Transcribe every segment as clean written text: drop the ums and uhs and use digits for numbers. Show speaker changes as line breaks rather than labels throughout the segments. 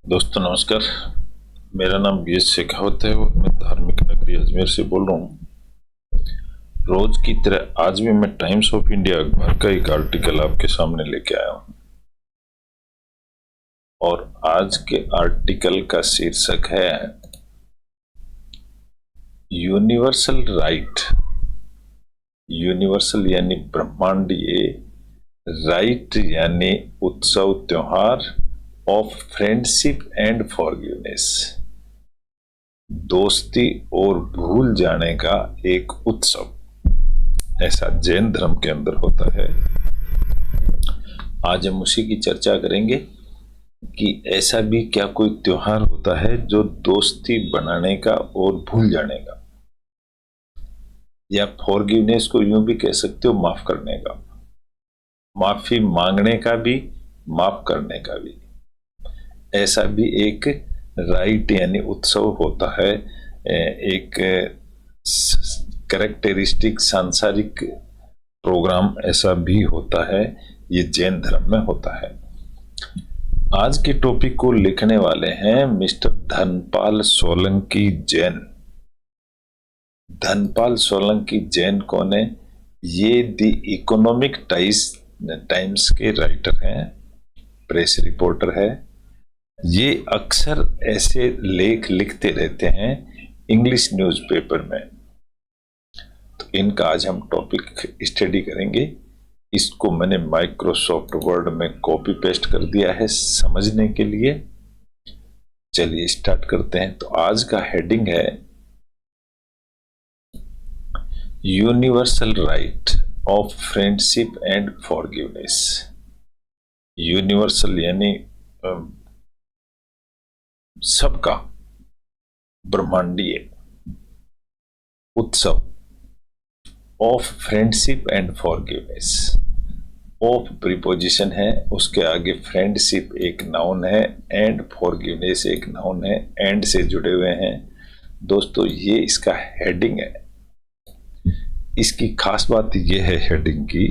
दोस्तों नमस्कार। मेरा नाम बीएस शेखावत है और मैं धार्मिक नगरी अजमेर से बोल रहा हूँ। रोज की तरह आज भी मैं टाइम्स ऑफ इंडिया अखबार का एक आर्टिकल आपके सामने लेके आया हूँ और आज के आर्टिकल का शीर्षक है यूनिवर्सल राइट। यूनिवर्सल यानी ब्रह्मांडीय, राइट यानी उत्सव त्योहार ऑफ फ्रेंडशिप एंड फॉरगिवनेस, दोस्ती और भूल जाने का एक उत्सव, ऐसा जैन धर्म के अंदर होता है। आज हम उसी की चर्चा करेंगे कि ऐसा भी क्या कोई त्योहार होता है जो दोस्ती बनाने का और भूल जाने का, या फॉरगिवनेस को यूं भी कह सकते हो माफ करने का, माफी मांगने का भी, माफ करने का भी, ऐसा भी एक राइट यानी उत्सव होता है। एक कैरेक्टरिस्टिक सांसारिक प्रोग्राम ऐसा भी होता है, ये जैन धर्म में होता है। आज के टॉपिक को लिखने वाले हैं मिस्टर धनपाल सोलंकी जैन। धनपाल सोलंकी जैन कौन है? ये द इकोनॉमिक टाइम्स के राइटर हैं, प्रेस रिपोर्टर है। ये अक्सर ऐसे लेख लिखते रहते हैं इंग्लिश न्यूज़पेपर में। तो इनका आज हम टॉपिक स्टडी करेंगे। इसको मैंने माइक्रोसॉफ्ट वर्ड में कॉपी पेस्ट कर दिया है समझने के लिए। चलिए स्टार्ट करते हैं। तो आज का हेडिंग है universal right of friendship and forgiveness. Universal यानी सबका ब्रह्मांडीय उत्सव of friendship and forgiveness. Of preposition है, उसके आगे फ्रेंडशिप एक नाउन है एंड फॉरगिवनेस एक नाउन है, एंड से जुड़े हुए हैं। दोस्तों ये इसका हेडिंग है। इसकी खास बात यह है हेडिंग की,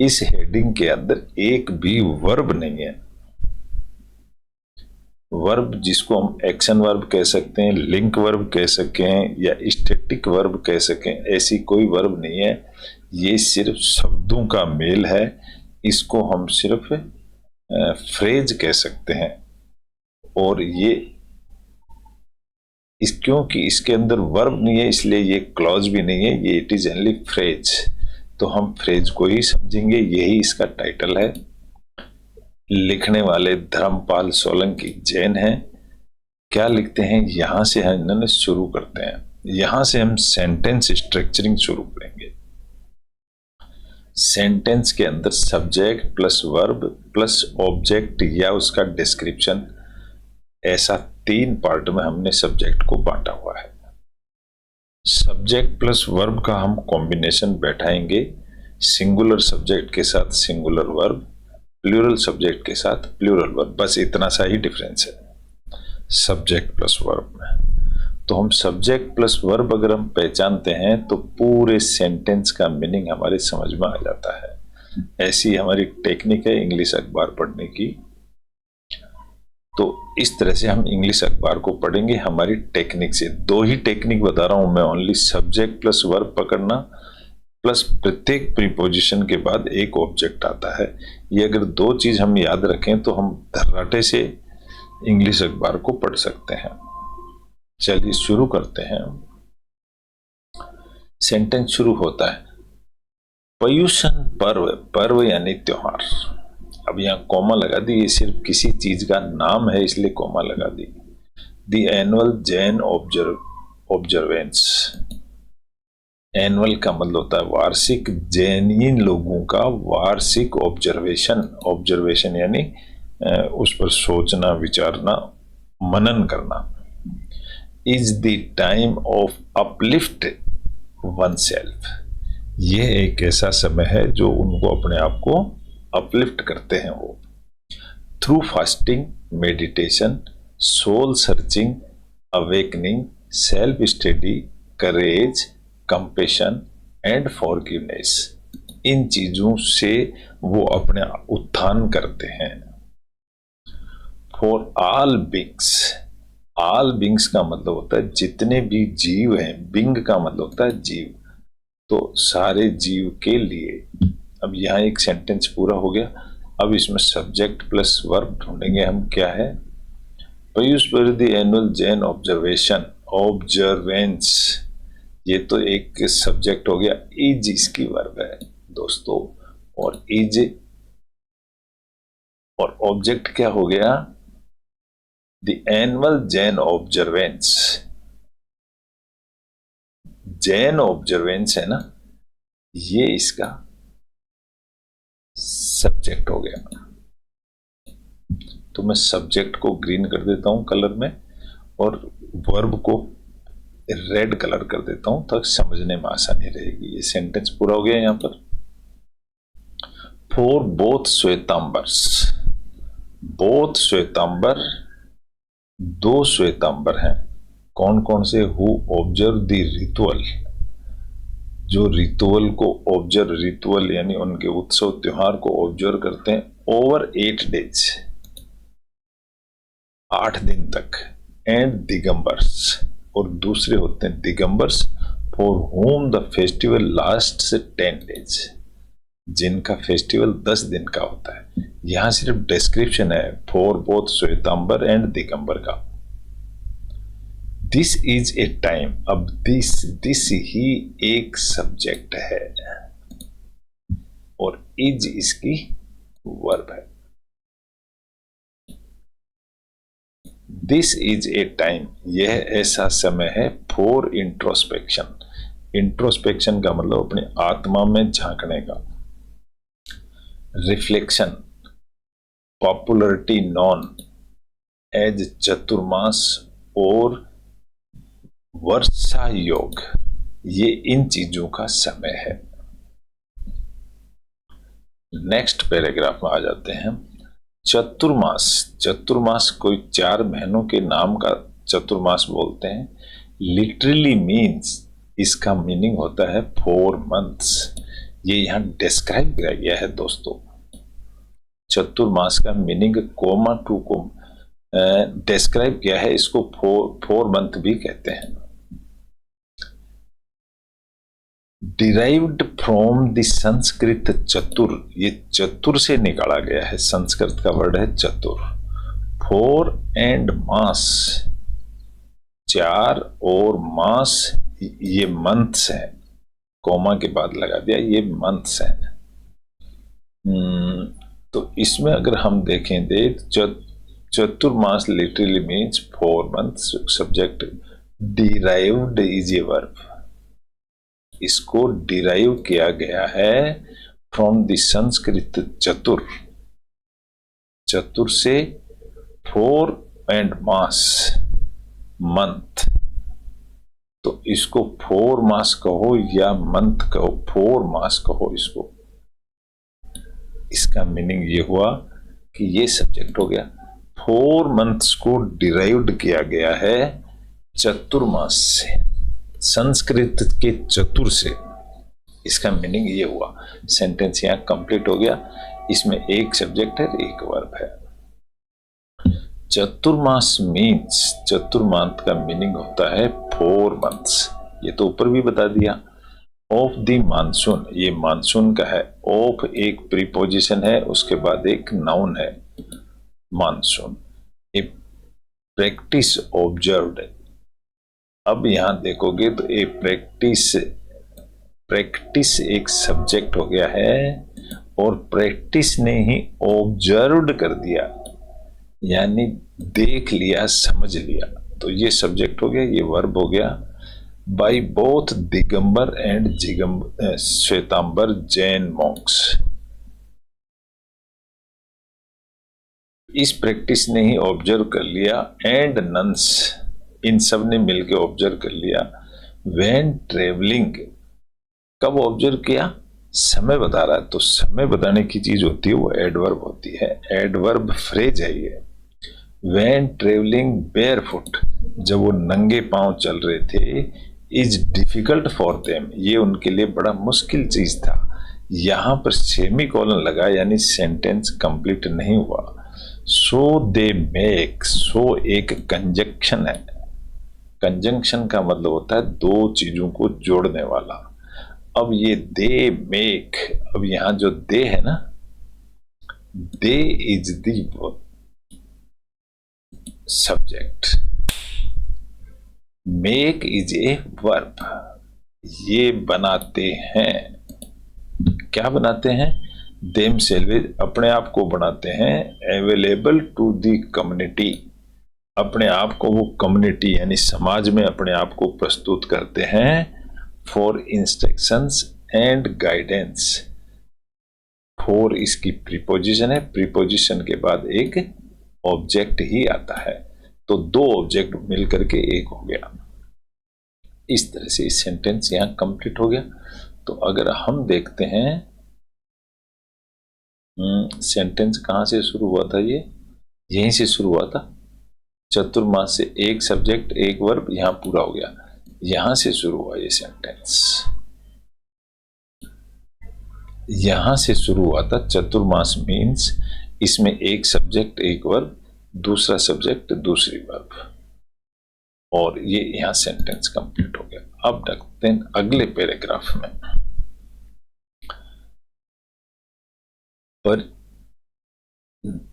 इस हेडिंग के अंदर एक भी वर्ब नहीं है। वर्ब जिसको हम एक्शन वर्ब कह सकते हैं, लिंक वर्ब कह सकें या स्टैटिक वर्ब कह सकें, ऐसी कोई वर्ब नहीं है। ये सिर्फ शब्दों का मेल है। इसको हम सिर्फ फ्रेज कह सकते हैं। और ये क्योंकि इसके अंदर वर्ब नहीं है इसलिए ये क्लॉज भी नहीं है, ये इट इज ओनली फ्रेज। तो हम फ्रेज को ही समझेंगे, यही इसका टाइटल है। लिखने वाले धर्मपाल सोलंकी जैन हैं। क्या लिखते हैं यहां से हम इन्होंने शुरू करते हैं। यहां से हम सेंटेंस स्ट्रक्चरिंग शुरू करेंगे। सेंटेंस के अंदर subject plus verb plus object या उसका डिस्क्रिप्शन, ऐसा 3 पार्ट में हमने सब्जेक्ट को बांटा हुआ है। सब्जेक्ट प्लस वर्ब का हम कॉम्बिनेशन बैठाएंगे, सिंगुलर सब्जेक्ट के साथ सिंगुलर वर्ब, प्लूरल सब्जेक्ट के साथ प्लूरल वर्ब। बस इतना सा ही डिफरेंस है सब्जेक्ट प्लस वर्ब में। तो हम सब्जेक्ट प्लस वर्ब अगर हम पहचानते हैं तो पूरे सेंटेंस का मीनिंग हमारे समझ में आ जाता है। ऐसी हमारी टेक्निक है इंग्लिश अखबार पढ़ने की। तो इस तरह से हम इंग्लिश अखबार को पढ़ेंगे हमारी टेक्निक से। 2 ही टेक्निक बता रहा हूं मैं, ओनली सब्जेक्ट प्लस वर्ब पकड़ना प्लस प्रत्येक प्रीपोजिशन के बाद एक ऑब्जेक्ट आता है। ये अगर 2 चीज हम याद रखें तो हम धर्राटे से इंग्लिश अखबार को पढ़ सकते हैं। चलिए शुरू करते हैं। सेंटेंस शुरू होता है पर्युषण पर्व। पर्व यानी त्योहार। अब यहां कॉमा लगा दी, ये सिर्फ किसी चीज का नाम है इसलिए कॉमा लगा दी। The annual Jain observance. Annual का मतलब होता है वार्षिक, जैनिन लोगों का वार्षिक ऑब्जर्वेशन। ऑब्जर्वेशन यानी उस पर सोचना, विचारना, मनन करना। Is the time of uplift one self. ये एक ऐसा समय है जो उनको अपने आप को अपलिफ्ट करते हैं वो। Through fasting, meditation, soul searching, awakening, self study, courage, compassion and forgiveness, इन चीजों से वो अपने उत्थान करते हैं। For all beings, all beings का मतलब होता है जितने भी जीव हैं, बिंग का मतलब होता है जीव, तो सारे जीव के लिए। अब यहाँ एक सेंटेंस पूरा हो गया। अब इसमें सब्जेक्ट प्लस वर्ब ढूंढेंगे हम, क्या है। पीयूष पर the annual Jain observation, observance, ये तो एक सब्जेक्ट हो गया। इज इसकी वर्ब है दोस्तों, और इज और ऑब्जेक्ट क्या हो गया, the annual Jain observance. Jain observance है ना, ये इसका सब्जेक्ट हो गया। तो मैं सब्जेक्ट को ग्रीन कर देता हूं कलर में, और वर्ब को रेड कलर कर देता हूं, तक समझने में आसानी रहेगी। ये सेंटेंस पूरा हो गया। यहां पर फॉर बोथ श्वेतांबर्स, बोथ श्वेतांबर, दो श्वेतांबर हैं। कौन कौन से, हु ऑब्जर्व द रिचुअल, जो रिचुअल को ऑब्जर्व, रिचुअल यानी उनके उत्सव त्योहार को ऑब्जर्व करते हैं ओवर 8 डेज, 8 दिन तक। एंड दिगंबर्स, और दूसरे होते हैं Digambars, for whom the festival last 10 days, जिनका फेस्टिवल 10 दिन का होता है। यहां सिर्फ डिस्क्रिप्शन है for both Shwetambar and Digambar का। दिस इज ए टाइम, अब दिस ही एक सब्जेक्ट है और इज इसकी वर्ब है। दिस इज ए टाइम, यह ऐसा समय है फॉर इंट्रोस्पेक्शन। इंट्रोस्पेक्शन का मतलब अपनी आत्मा में झांकने का। रिफ्लेक्शन, पॉपुलरिटी नॉन एज चतुर्मास और वर्षा योग, ये इन चीजों का समय है। नेक्स्ट पैराग्राफ में आ जाते हैं। चतुर्मास, चतुर्मास कोई 4 महीनों के नाम का चतुर्मास बोलते हैं। लिटरली मीन्स, इसका मीनिंग होता है 4 मंथ्स। ये यहां डिस्क्राइब किया गया है दोस्तों। चतुर्मास का मीनिंग कोमा टू को डिस्क्राइब किया है, इसको 4 मंथ भी कहते हैं। डिराइव्ड फ्रॉम द संस्कृत चतुर, ये चतुर से निकाला गया है, संस्कृत का वर्ड है चतुर। 4 एंड मास, 4 और मास, ये मंथ्स हैं, कोमा के बाद लगा दिया, ये मंथ्स हैं। तो इसमें अगर हम देखें Chaturmas literally means 4 months, subject derived is a verb, इसको डिराइव किया गया है फ्रॉम द संस्कृत चतुर, चतुर से 4 एंड मास मंथ, तो इसको 4 मास कहो या मंथ कहो, 4 मास कहो इसको। इसका मीनिंग ये हुआ कि ये सब्जेक्ट हो गया। 4 मंथ्स को डिराइव्ड किया गया है चतुर्मास से, संस्कृत के चतुर से। इसका मीनिंग ये हुआ। सेंटेंस यहां कंप्लीट हो गया। इसमें एक सब्जेक्ट है, एक वर्ब है। चतुर्मास मीन्स, चतुर्मास का मीनिंग होता है 4 मंथ्स, ये तो ऊपर भी बता दिया। ऑफ द मानसून, ये मानसून का है। ऑफ एक प्रीपोजिशन है, उसके बाद एक नाउन है मानसून। ए प्रैक्टिस ऑब्जर्व्ड, अब यहां देखोगे तो ए प्रैक्टिस एक सब्जेक्ट हो गया है, और प्रैक्टिस ने ही ऑब्जर्व्ड कर दिया, यानी देख लिया, समझ लिया, तो ये सब्जेक्ट हो गया, ये वर्ब हो गया। By both Digambar and Shwetambar Jain monks, इस प्रैक्टिस ने ही ऑब्जर्व कर लिया। एंड नन्स, इन सब ने मिलकर ऑब्जर्व कर लिया। व्हेन ट्रेवलिंग, कब ऑब्जर्व किया, समय बता रहा है, तो समय बताने की चीज होती है वो एडवर्ब होती है, एडवर्ब फ्रेज है ये। व्हेन ट्रेवलिंग बेयरफुट, जब वो नंगे पांव चल रहे थे। इज डिफिकल्ट फॉर देम, ये उनके लिए बड़ा मुश्किल चीज था। यहां पर सेमी कॉलन लगा, यानी सेंटेंस कंप्लीट नहीं हुआ। सो दे मेक, सो एक कंजंक्शन है। कंजंक्शन का मतलब होता है दो चीजों को जोड़ने वाला। अब ये दे मेक, अब यहां जो दे है ना, they is the subject, make is a verb. ये बनाते हैं, क्या बनाते हैं? देम सेल्वेज, अपने आप को बनाते हैं अवेलेबल टू द कम्युनिटी, अपने आप को वो कम्युनिटी यानी समाज में अपने आप को प्रस्तुत करते हैं for instructions and guidance. For इसकी प्रीपोजिशन है, प्रीपोजिशन के बाद एक ऑब्जेक्ट ही आता है, तो दो ऑब्जेक्ट मिलकर के एक हो गया। इस तरह से इस सेंटेंस यहां कंप्लीट हो गया। तो अगर हम देखते हैं सेंटेंस कहां से शुरू हुआ था, ये यहीं से शुरू हुआ था, चतुर्मास से एक सब्जेक्ट एक वर्ब, यहां पूरा हो गया। यहां से शुरू हुआ ये सेंटेंस, यहां से शुरू हुआ था। चतुर्मास मीन्स इसमें एक सब्जेक्ट एक वर्ब, दूसरा सब्जेक्ट दूसरी वर्ब, और ये यहां सेंटेंस कंप्लीट हो गया। अब देखते हैं अगले पैराग्राफ में।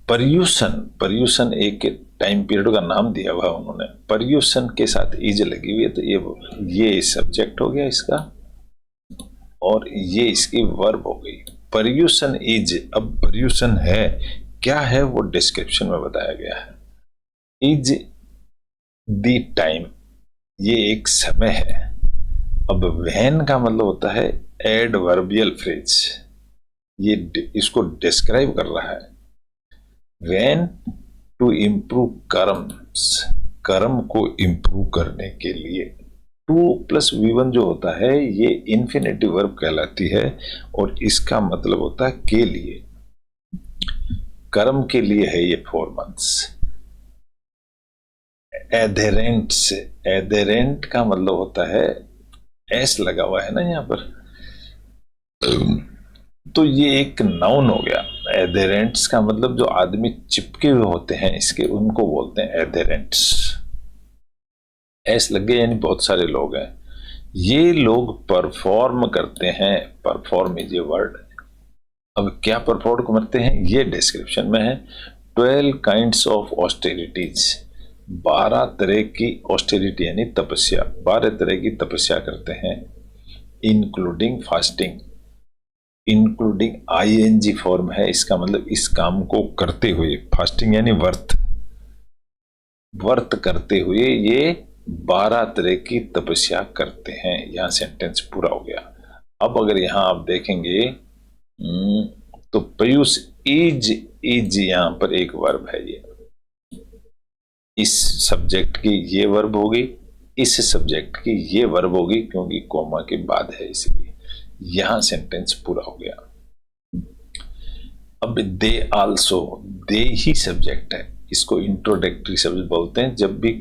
पर्यूषण, पर्यूषण एक टाइम पीरियड का नाम दिया हुआ उन्होंने, पर्यूषण के साथ इज लगी हुई है, तो ये सब्जेक्ट हो गया इसका, और ये इसकी वर्ब हो गई। पर्यूषण इज, अब पर्यूषण है क्या है वो डिस्क्रिप्शन में बताया गया है। इज द टाइम, ये एक समय है। अब व्हेन का मतलब होता है एडवर्बियल फ्रेज, ये इसको डिस्क्राइब कर रहा है। व्हेन टू इम्प्रूव कर्म्स, कर्म को इम्प्रूव करने के लिए। 2+V1 जो होता है ये इंफिनिटिव वर्ब कहलाती है, और इसका मतलब होता है के लिए, कर्म के लिए है ये 4 months। एधेरेंट्स, एधेरेंट का मतलब होता है, एस लगा हुआ है ना यहाँ पर, तो ये एक नाउन हो गया। एधेरेंट्स का मतलब जो आदमी चिपके हुए होते हैं इसके, उनको बोलते हैं एधेरेंट्स। एस लग गए यानी बहुत सारे लोग हैं। ये लोग परफॉर्म करते हैं, परफॉर्म इज ए वर्ड। अब क्या परफॉर्म करते हैं ये डिस्क्रिप्शन में है। 12 काइंड्स ऑफ ऑस्टेरिटीज, 12 तरह की ऑस्टेरिटी यानी तपस्या, 12 तरह की तपस्या करते हैं। Including fasting, including ING form है, इसका मतलब इस काम को करते हुए, फास्टिंग यानी व्रत, व्रत करते हुए ये 12 तरह की तपस्या करते हैं। यहां सेंटेंस पूरा हो गया। अब अगर यहां आप देखेंगे तो पयूष इज, इज यहां पर एक वर्ब है, ये इस सब्जेक्ट की ये वर्ब होगी, इस सब्जेक्ट की ये वर्ब होगी, क्योंकि कोमा के बाद है इसलिए। यहां सेंटेंस पूरा हो गया। अब they also, they he subject है, इसको इंट्रोडक्टरी सब्जेक्ट बोलते हैं जब भी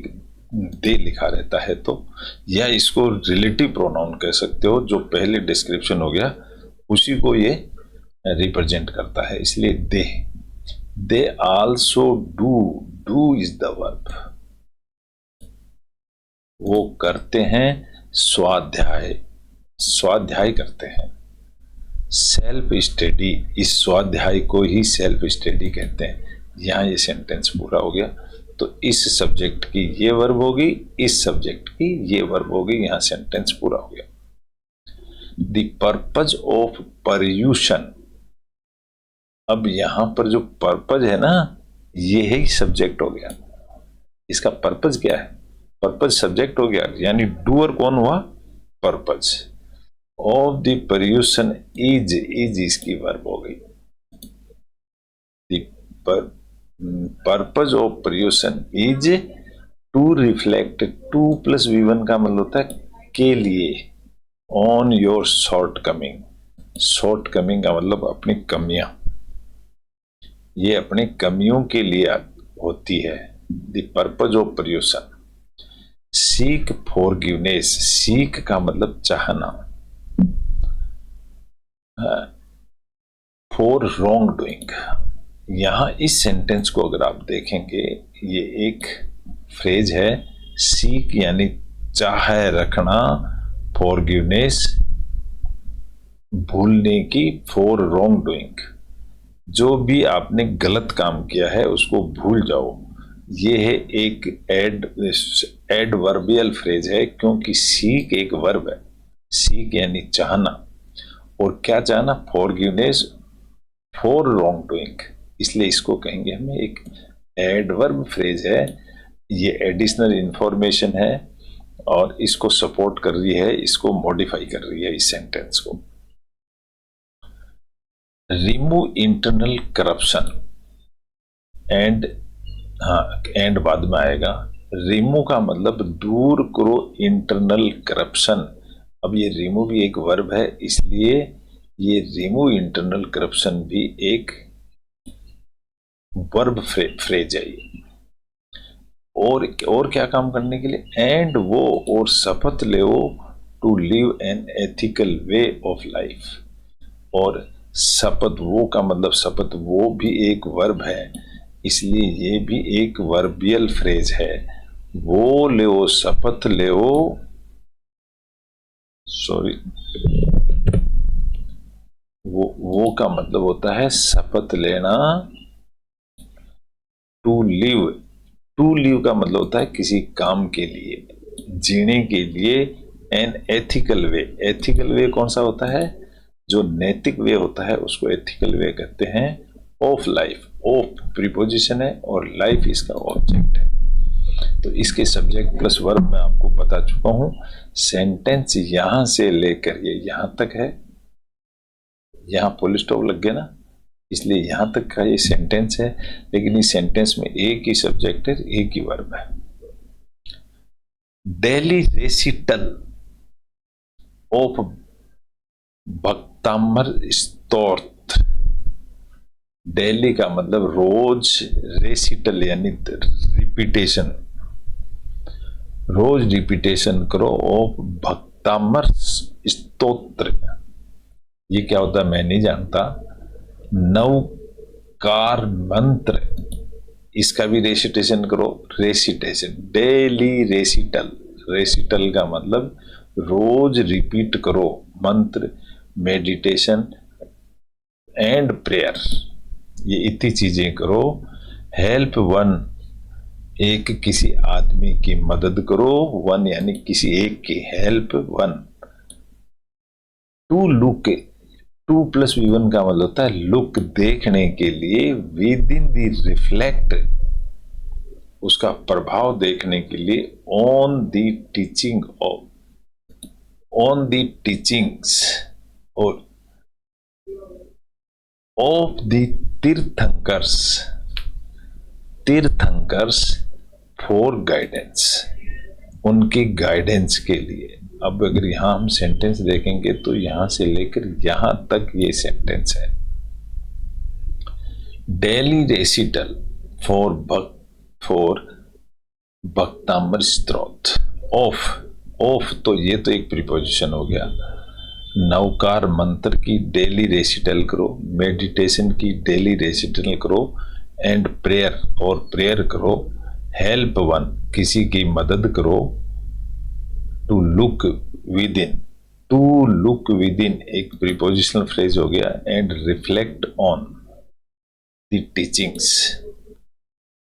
दे लिखा रहता है तो, या इसको रिलेटिव प्रोनाउन कह सकते हो, जो पहले डिस्क्रिप्शन हो गया उसी को ये रिप्रेजेंट करता है, इसलिए they. They also do, do is the verb, वो करते हैं स्वाध्याय, स्वाध्याय करते हैं। सेल्फ स्टडी, इस स्वाध्याय को ही सेल्फ स्टडी कहते हैं। यहां ये सेंटेंस पूरा हो गया। तो इस सब्जेक्ट की ये वर्ब होगी, इस सब्जेक्ट की ये वर्ब होगी, यहां सेंटेंस पूरा हो गया। द पर्पज ऑफ पर्यूषण, अब यहां पर जो पर्पज है ना, ये ही सब्जेक्ट हो गया। इसका पर्पज क्या है? पर्पज सब्जेक्ट हो गया, यानी डूअर कौन हुआ? Purpose of the Paryushan is, is इसकी वर्ब हो गई। Purpose of Paryushan is to reflect, 2+V1 का मतलब होता है के लिए, on your shortcoming, shortcoming का मतलब अपनी कमियां, ये अपनी कमियों के लिए होती है। The purpose of Paryushan. Seek forgiveness, seek का मतलब चाहना, फॉर रॉन्ग डूइंग, यहां इस सेंटेंस को अगर आप देखेंगे, ये एक फ्रेज है, सीक यानी चाह रखना, फॉरगिवनेस भूलने की, फॉर रॉन्ग डूइंग जो भी आपने गलत काम किया है उसको भूल जाओ। ये है एक एडवर्बियल फ्रेज है, क्योंकि सीक एक वर्ब है, सीक यानी चाहना, और क्या चाहना, फॉरगिवनेस फॉर रॉन्ग डूइंग, इसलिए इसको कहेंगे हमें एक एडवर्ब फ्रेज है। ये एडिशनल इंफॉर्मेशन है और इसको सपोर्ट कर रही है, इसको मॉडिफाई कर रही है इस सेंटेंस को। रिमूव इंटरनल करप्शन एंड, हाँ एंड बाद में आएगा। रिमूव का मतलब दूर करो इंटरनल करप्शन। अब ये रिमूव भी एक वर्ब है, इसलिए ये रिमूव इंटरनल करप्शन भी एक वर्ब फ्रेज है ये। और क्या काम करने के लिए, एंड वो, और शपथ ले to live an ethical way of life. और शपथ वो का मतलब, शपथ वो भी एक वर्ब है, इसलिए ये भी एक वर्बियल फ्रेज है। वो ले, शपथ ले, सॉरी, वो का मतलब होता है शपथ लेना। टू लिव, टू लिव का मतलब होता है किसी काम के लिए, जीने के लिए। एन एथिकल वे, एथिकल वे कौन सा होता है, जो नैतिक वे होता है उसको एथिकल वे कहते हैं। ऑफ लाइफ, ऑफ प्रीपोजिशन है और लाइफ इसका ऑब्जेक्ट है। तो इसके सब्जेक्ट प्लस वर्ब मैं आपको बता चुका हूं। सेंटेंस यहां से लेकर ये यहां तक है, यहां फुल स्टॉप लग गया ना, इसलिए यहां तक का ये सेंटेंस है। लेकिन इस सेंटेंस में एक ही सब्जेक्ट है, एक ही वर्ब है। डेली रेसिटल ऑफ भक्तामर स्तोत्र। डेली का मतलब रोज, रेसिटल यानी रिपीटेशन, रोज रिपीटेशन करो ऑफ भक्तामर स्तोत्र। ये क्या होता है मैं नहीं जानता। नवकार मंत्र, इसका भी रेसिटेशन करो, रेसिटेशन, डेली रेसिटल, रेसिटल का मतलब रोज रिपीट करो मंत्र, मेडिटेशन एंड प्रेयर, ये इतनी चीजें करो। हेल्प वन, एक किसी आदमी की मदद करो, वन यानी किसी एक की, help one. To look, two plus V one का मतलब होता है लुक, देखने के लिए, विद इन दी रिफ्लेक्ट, उसका प्रभाव देखने के लिए, on the teaching of, on the teachings और of the tirthankaras, tirthankaras for guidance, उनकी गाइडेंस के लिए। अब अगर यहां हम सेंटेंस देखेंगे तो यहां से लेकर यहां तक ये सेंटेंस है। डेली रेसिटल फॉर भक्तामर स्त्रोत ऑफ, ऑफ तो ये तो एक प्रीपोजिशन हो गया। नवकार मंत्र की डेली रेसिटल करो, मेडिटेशन की डेली रेसिटल करो, एंड प्रेयर और प्रेयर करो। हेल्प वन, किसी की मदद करो। To look within, to look within एक प्रीपोजिशनल फ्रेज हो गया। And reflect on the teachings,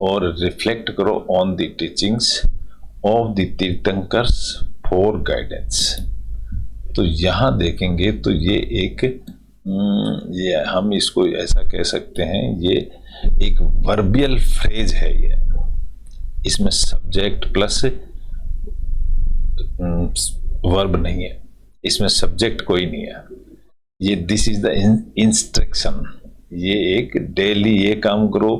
और रिफ्लेक्ट करो on the teachings of the Tirthankars for guidance. तो यहां देखेंगे तो ये एक, ये हम इसको ऐसा कह सकते हैं, ये एक वर्बियल फ्रेज है। ये इसमें सब्जेक्ट प्लस वर्ब नहीं है, इसमें सब्जेक्ट कोई नहीं है। ये दिस इज द इंस्ट्रक्शन, ये एक डेली ये काम करो,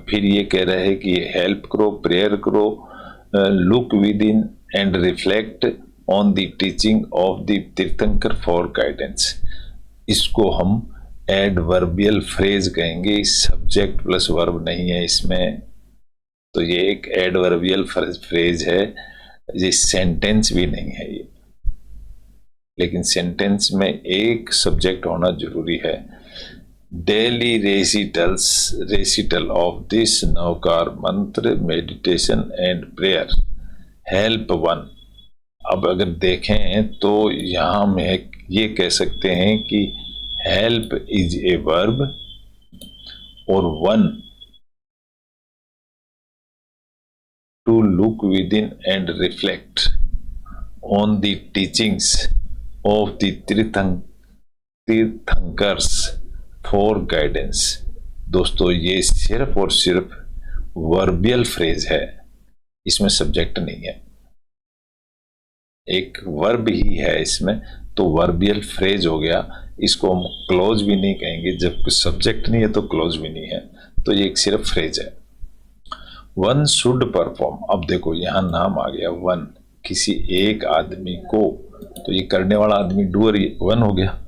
फिर ये कह रहे हैं कि हेल्प करो, प्रेयर करो, look within and reflect on the teaching of the तीर्थंकर फॉर गाइडेंस। इसको हम एडवर्बियल फ्रेज कहेंगे, सब्जेक्ट प्लस वर्ब नहीं है इसमें। तो ये एक एडवर्बियल फ्रेज है, ये सेंटेंस भी नहीं है ये। लेकिन सेंटेंस में एक सब्जेक्ट होना जरूरी है। Daily recital of this Navkar Mantra meditation and prayer help one. अब अगर देखें तो यहां में ये कह सकते हैं कि हेल्प इज ए वर्ब और one to look within and reflect on the teachings of the Tirthankars for guidance. दोस्तों ये सिर्फ और सिर्फ वर्बियल फ्रेज है, इसमें सब्जेक्ट नहीं है, एक वर्ब ही है इसमें, तो वर्बियल फ्रेज हो गया। इसको हम क्लोज भी नहीं कहेंगे, जब सब्जेक्ट नहीं है तो क्लोज भी नहीं है, तो ये एक सिर्फ फ्रेज है। वन शुड परफॉर्म, अब देखो यहां नाम आ गया वन, किसी एक आदमी को, तो ये करने वाला आदमी डूअर वन हो गया,